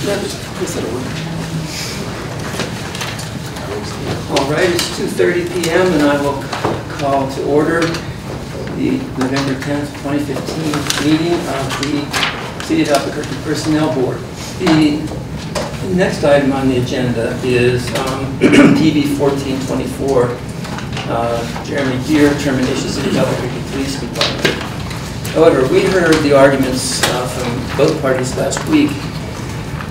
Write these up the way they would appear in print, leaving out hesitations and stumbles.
All right, it's 2:30 p.m. and I will call to order the November 10th, 2015 meeting of the City of Albuquerque Personnel Board. The next item on the agenda is PB 1424, Jeremy Deere, termination City of Albuquerque Police Department. However, we heard the arguments from both parties last week,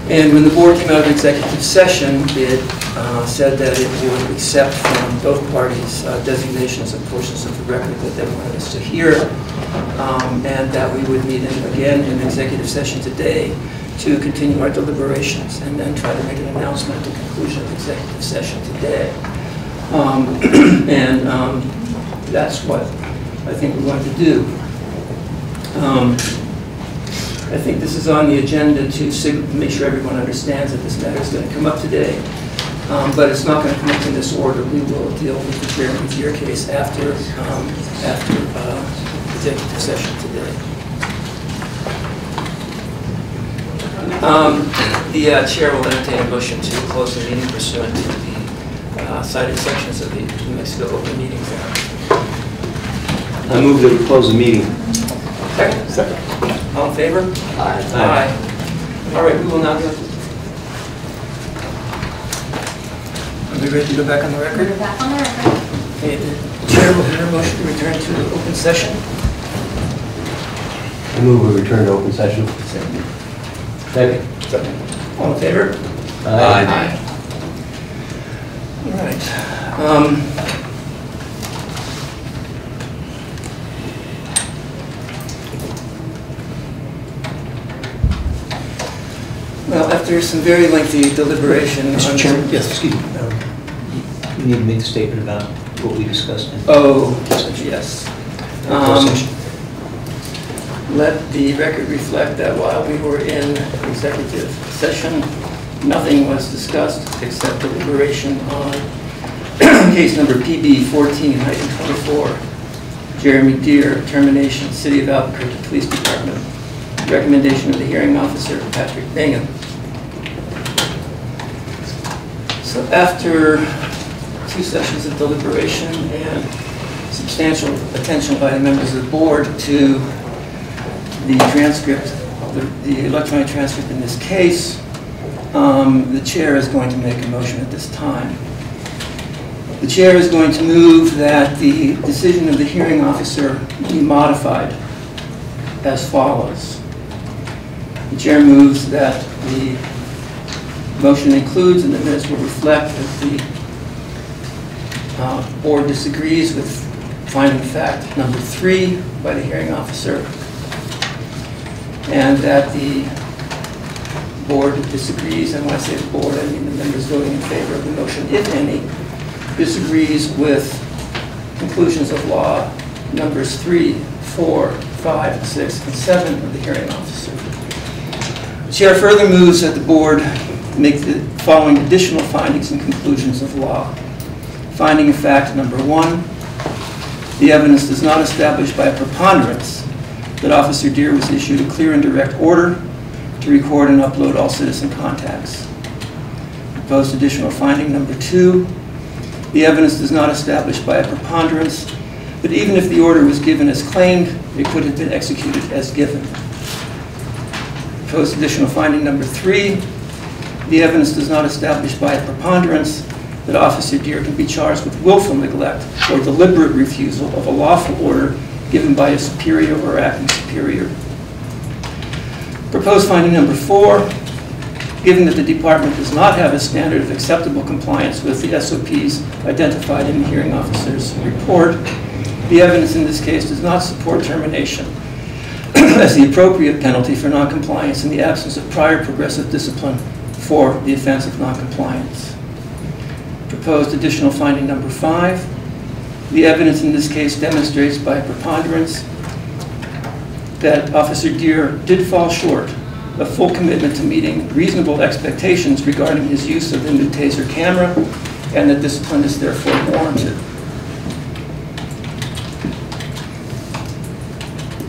and when the board came out of executive session, it said that it would accept from both parties designations of portions of the record that they wanted us to hear, and that we would meet again in executive session today to continue our deliberations and then try to make an announcement at the conclusion of executive session today. That's what I think we're going to do. I think this is on the agenda to make sure everyone understands that this matter is going to come up today, but it's not going to come up in this order. We will deal with the Jeremy Deere case after executive session today. The chair will entertain a motion to close the meeting pursuant to the cited sections of the New Mexico Open Meetings Act. I move that we close the meeting. Second? Second. All in favor? Aye. Aye. All right, we will now go. Are we ready to go back on the record? We're back on the record. Okay, the chair will hear a motion to return to the open session. I move we return to open session. Second. Second. All in favor? Aye. Aye. All right. Well, after some very lengthy deliberation... Mr. Chairman? Yes, excuse me. You need to make a statement about what we discussed. Oh, yes. Let the record reflect that while we were in executive session, nothing was discussed except deliberation on case number PB 14-24, Jeremy Deere, termination, City of Albuquerque Police Department. Recommendation of the hearing officer, Patrick Bingham. So after 2 sessions of deliberation and substantial attention by the members of the board to the transcript, the electronic transcript in this case, the chair is going to make a motion at this time. The chair is going to move that the decision of the hearing officer be modified as follows. The chair moves that the motion includes, and the minutes will reflect, that the board disagrees with finding fact number 3 by the hearing officer, and that the board disagrees, and when I say the board, I mean the members voting in favor of the motion, if any, disagrees with conclusions of law numbers 3, 4, 5, 6, and 7 of the hearing officer. The chair further moves that the board make the following additional findings and conclusions of law. Finding of fact number 1, the evidence does not establish by a preponderance that Officer Deere was issued a clear and direct order to record and upload all citizen contacts. Proposed additional finding number 2, the evidence does not establish by a preponderance that even if the order was given as claimed, it could have been executed as given. Proposed additional finding number 3, the evidence does not establish by a preponderance that Officer Deere can be charged with willful neglect or deliberate refusal of a lawful order given by a superior or acting superior. Proposed finding number 4, given that the department does not have a standard of acceptable compliance with the SOPs identified in the hearing officer's report, the evidence in this case does not support termination as the appropriate penalty for noncompliance in the absence of prior progressive discipline for the offense of noncompliance. Proposed additional finding number 5, the evidence in this case demonstrates by preponderance that Officer Deere did fall short of full commitment to meeting reasonable expectations regarding his use of the new taser camera, and that discipline is therefore warranted.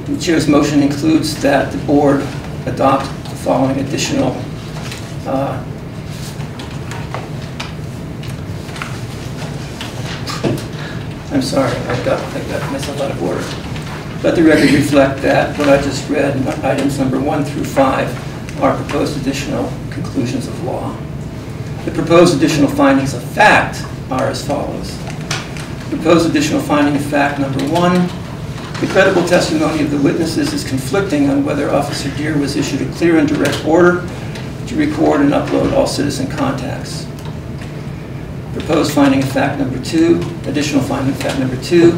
The chair's motion includes that the board adopt the following additional I'm sorry, I got myself out of order. Let the record reflect that what I just read, items number 1 through 5, are proposed additional conclusions of law. The proposed additional findings of fact are as follows. Proposed additional finding of fact number 1, the credible testimony of the witnesses is conflicting on whether Officer Deere was issued a clear and direct order to record and upload all citizen contacts. Proposed finding of fact number 2, additional finding of fact number 2,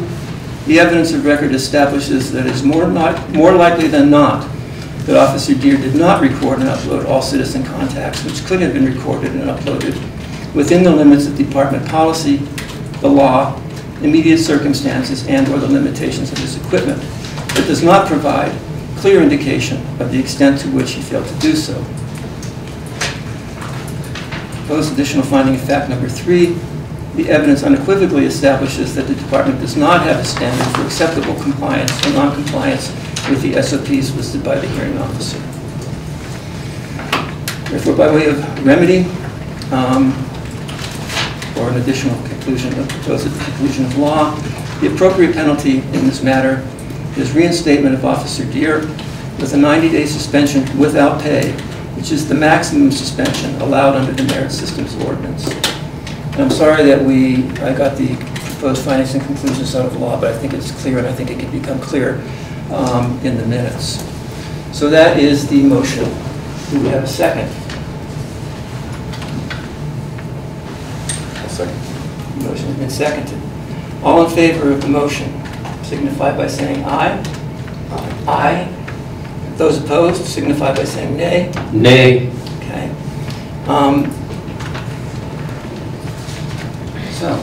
the evidence of record establishes that it is more likely than not that Officer Deere did not record and upload all citizen contacts which could have been recorded and uploaded within the limits of department policy, the law, immediate circumstances, and or the limitations of his equipment. It does not provide clear indication of the extent to which he failed to do so. Proposed additional finding of fact number 3, the evidence unequivocally establishes that the department does not have a standard for acceptable compliance or non-compliance with the SOPs listed by the hearing officer. Therefore, by way of remedy, or an additional conclusion of proposed conclusion of law, the appropriate penalty in this matter is reinstatement of Officer Deere with a 90-day suspension without pay, which is the maximum suspension allowed under the Merit Systems Ordinance. And I'm sorry that I got the proposed findings and conclusions out of law, but I think it's clear, and I think it can become clear in the minutes. So that is the motion. Do we have a second? I'll second. The motion has been seconded. All in favor of the motion signify by saying aye. Aye. Those opposed signify by saying nay. Nay. Okay. So.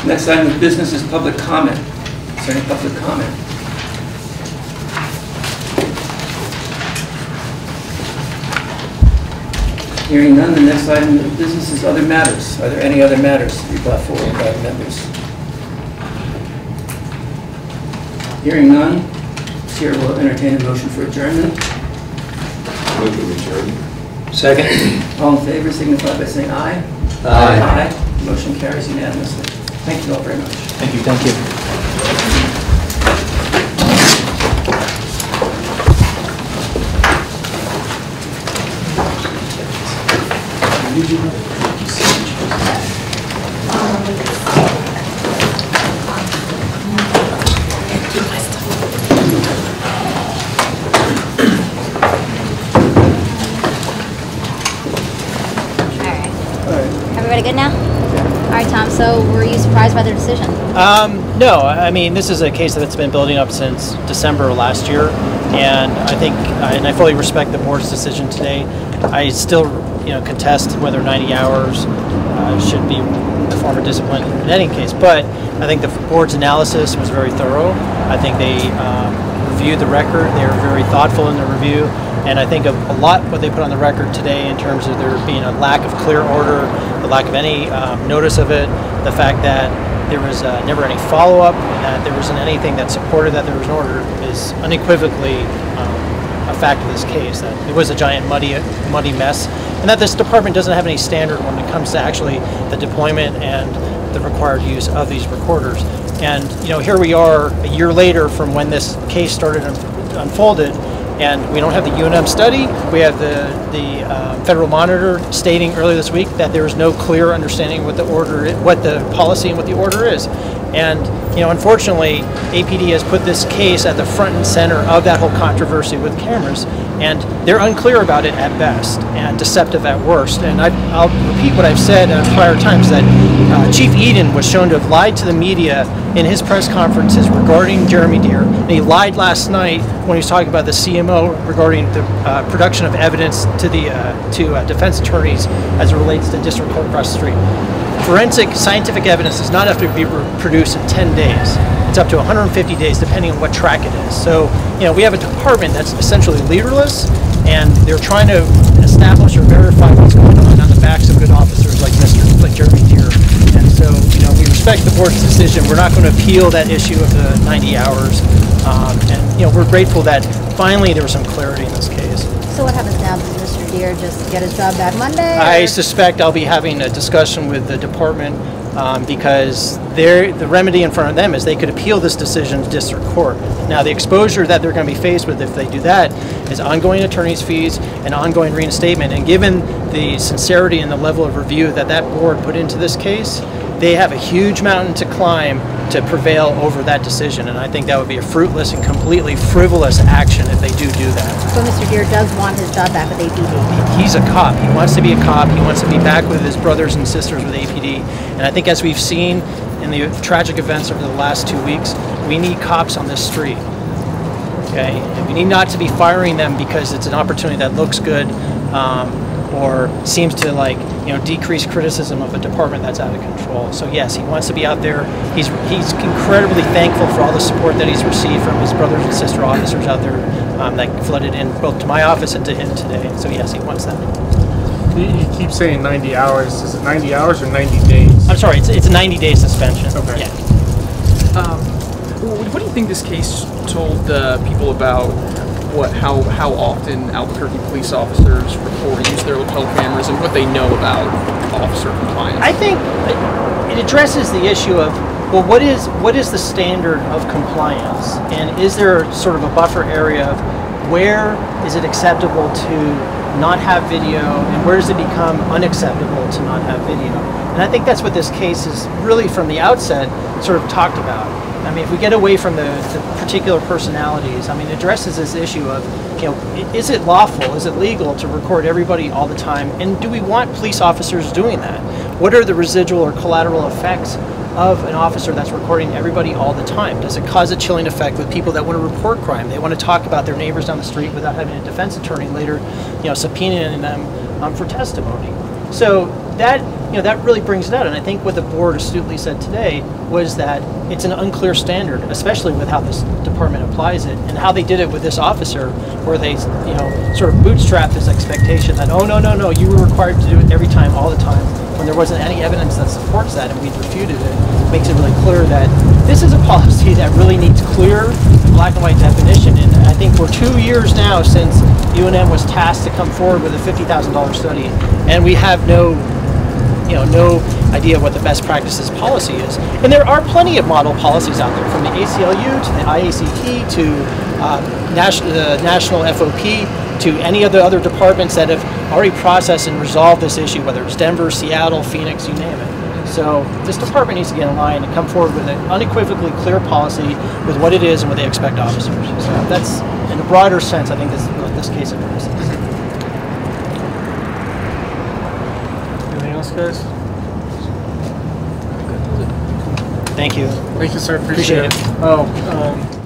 Next item of business is public comment. Is there any public comment? Hearing none, the next item of business is other matters. Are there any other matters to be brought forward by the members? Hearing none, Chair will entertain a motion for adjournment. Move to adjourn. Second. All in favor signify by saying aye. Aye. Aye. Motion carries unanimously. Thank you all very much. Thank you. Thank you. Everybody good now? All right, Tom, so were you surprised by their decision? No, I mean, this is a case that's been building up since December of last year, and I think, and I fully respect the board's decision today. I still, contest whether 90 hours should be a form of discipline in any case, but I think the board's analysis was very thorough. I think they reviewed the record. They were very thoughtful in the review, and I think a lot what they put on the record today in terms of there being a lack of clear order, the lack of any notice of it, the fact that there was never any follow-up, that there wasn't anything that supported that there was an order is unequivocally a fact of this case, that it was a giant muddy mess, and that this department doesn't have any standard when it comes to actually the deployment and the required use of these recorders. And here we are a year later from when this case started unfolded, and we don't have the UNM study. We have the Federal Monitor stating earlier this week that there is no clear understanding what the order is, what the policy and what the order is. And unfortunately, APD has put this case at the front and center of that whole controversy with cameras, and they're unclear about it at best and deceptive at worst. And I'll repeat what I've said at prior times, that Chief Eden was shown to have lied to the media in his press conferences regarding Jeremy Deere, and he lied last night when he was talking about the CMO regarding the production of evidence to the defense attorneys as it relates to district court across the street. Forensic scientific evidence does not have to be produced in 10 days. It's up to 150 days depending on what track it is. So, we have a department that's essentially leaderless, and they're trying to establish or verify what's going on the backs of good officers like Jeremy Deere. And so, we respect the board's decision. We're not going to appeal that issue of the 90 hours. And we're grateful that finally there was some clarity in this case. So what happens now? Does Mr. Deere just get his job back Monday? I suspect I'll be having a discussion with the department because the remedy in front of them is they could appeal this decision to district court. Now, the exposure that they're going to be faced with if they do that is ongoing attorney's fees and ongoing reinstatement. And given the sincerity and the level of review that that board put into this case, they have a huge mountain to climb to prevail over that decision. And I think that would be a fruitless and completely frivolous action if they do that. So Mr. Deere does want his job back with APD? He's a cop. He wants to be a cop. He wants to be back with his brothers and sisters with APD. And I think as we've seen in the tragic events over the last 2 weeks, we need cops on this street. Okay? And we need not to be firing them because it's an opportunity that looks good or seems to decrease criticism of a department that's out of control. So yes, he wants to be out there. He's incredibly thankful for all the support that he's received from his brothers and sister officers out there that flooded in both to my office and to him today. So yes, he wants that. You keep saying 90 hours. Is it 90 hours or 90 days? I'm sorry, it's a 90-day suspension. Okay. Yeah. What do you think this case told people about how often Albuquerque police officers report, use their lapel cameras, and what they know about officer compliance? I think it addresses the issue of, well, what is the standard of compliance, and is there sort of a buffer area of where is it acceptable to not have video, and where does it become unacceptable to not have video? And I think that's what this case is really from the outset sort of talked about. I mean, if we get away from the particular personalities, I mean, it addresses this issue of, is it lawful, is it legal to record everybody all the time, and do we want police officers doing that? What are the residual or collateral effects of an officer that's recording everybody all the time? Does it cause a chilling effect with people that want to report crime? They want to talk about their neighbors down the street without having a defense attorney later, subpoenaing them for testimony. So that really brings it out. And I think what the board astutely said today was that it's an unclear standard, especially with how this department applies it and how they did it with this officer, where they sort of bootstrapped this expectation that, oh, no, you were required to do it every time, all the time, when there wasn't any evidence that supports that, and we refuted it. It makes it really clear that this is a policy that really needs clear black and white definition. And I think we're 2 years now since UNM was tasked to come forward with a $50,000 study, and we have no idea what the best practices policy is. And there are plenty of model policies out there, from the ACLU to the IACT to National FOP to any of the other departments that have already processed and resolved this issue, whether it's Denver, Seattle, Phoenix, you name it. So this department needs to get in line and come forward with an unequivocally clear policy with what it is and what they expect officers. So that's, in a broader sense, I think this is what this case addresses. Anything else, guys? Thank you. Thank you, sir. Appreciate it. it.